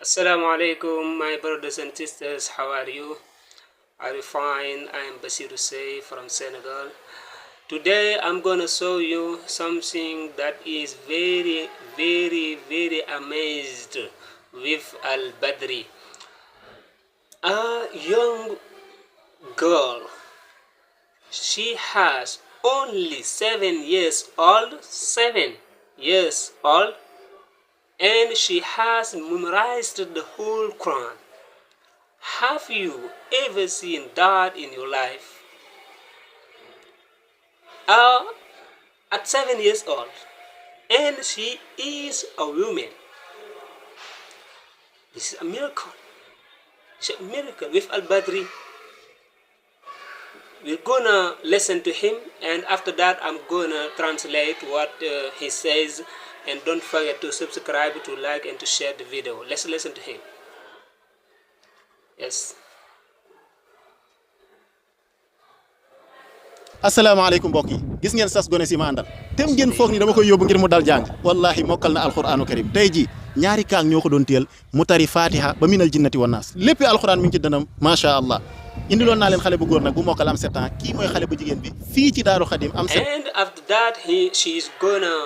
Assalamu alaikum, my brothers and sisters. How are you? Are you fine? I am Basiru Say from Senegal. Today I'm gonna show you something that is very amazed with Al Badri. A young girl. She has only 7 years old. 7 years old. And she has memorized the whole Quran. Have you ever seen that in your life? At 7 years old, and she is a woman. This is a miracle. It's a miracle with Al Badri. We're gonna listen to him, and after that, I'm gonna translate what he says. And don't forget to subscribe, to like, and to share the video. Let's listen to him. Yes. asalaamaaleykum mbokk yi gis ngeen sas gone si ma àndal tem ngeen foog ni dama koy yóbbu ngir mu dal jàng wallahi mokkal na alquranu karim tey ji ñaari kaang ñoo ko doon téel mu tari fatiha ba minal jinnati wan naas lépp alquran mi ngi ci dënam macha allah indiloon naa leen xale bu góor nag bu mokkal am 7 ans kii mooy xale bu jigéen bi fii ci Daaru Xadim am 7. And after that she is gonna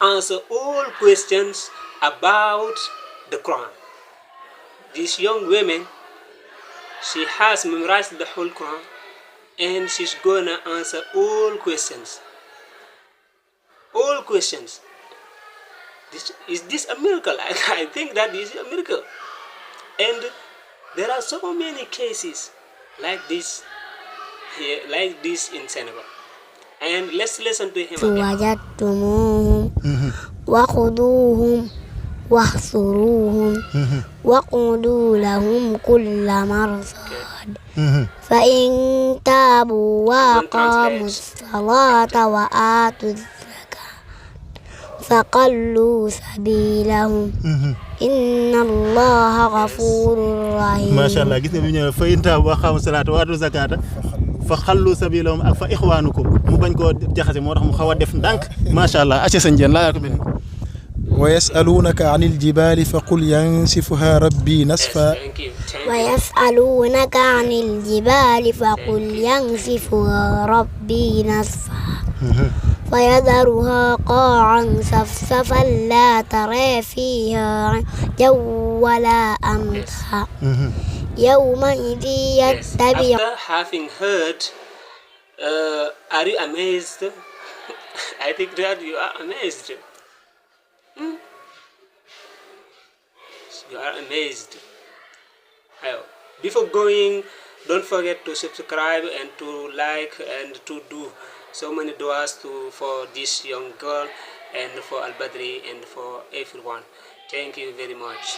answer all questions about the Quran. This young woman, she has memorized the whole Quran, and she's gonna answer all questions. All questions. Is this a miracle? I think that is a miracle. And there are so many cases like this here, like this in Senegal. And let's listen to him again. وجدتموهم وخذوهم واحصروهم وقعدوا لهم كل مرصاد فإن تابوا وأقاموا الصلاة وآتوا الزكاة فخلوا سبيلهم إن الله غفور رحيم. ما شاء الله gis nga bi ñëw fa in taabu wa aqaamu salaata wa aatu zakaata fa xallu sabilahum ak fa ixwaanukum mu bañ koo jaxase moo tax mu xaw a def ndànk macha allah acca sa njeen laa ko mel wa yasalunaka an iljibali fa qul yansifuha rabbi nasfa ويسألونك عن الجبال فقل ينسفها ربي نسفا فيذرها قاعا صفصفا لا ترى فيها ولا أمتا يومئذ يتبع. After having heard, are you amazed? I think that you are amazed. You are amazed. Before going, don't forget to subscribe and to like and to do so many du'as for this young girl and for Al Badri and for everyone. Thank you very much.